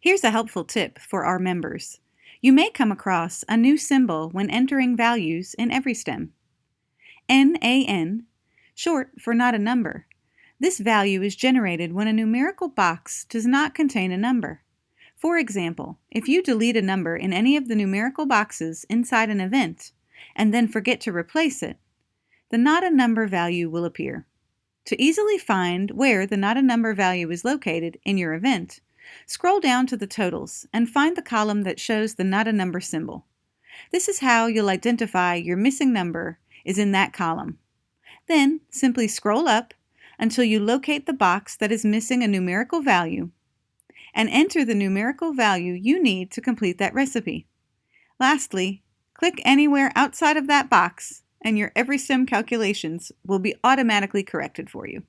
Here's a helpful tip for our members. You may come across a new symbol when entering values in EveryStem. NaN, short for not a number. This value is generated when a numerical box does not contain a number. For example, if you delete a number in any of the numerical boxes inside an event and then forget to replace it, the not a number value will appear. To easily find where the not a number value is located in your event, scroll down to the totals and find the column that shows the not a number symbol. This is how you'll identify your missing number is in that column. Then simply scroll up until you locate the box that is missing a numerical value and enter the numerical value you need to complete that recipe. Lastly, click anywhere outside of that box and your EveryStem calculations will be automatically corrected for you.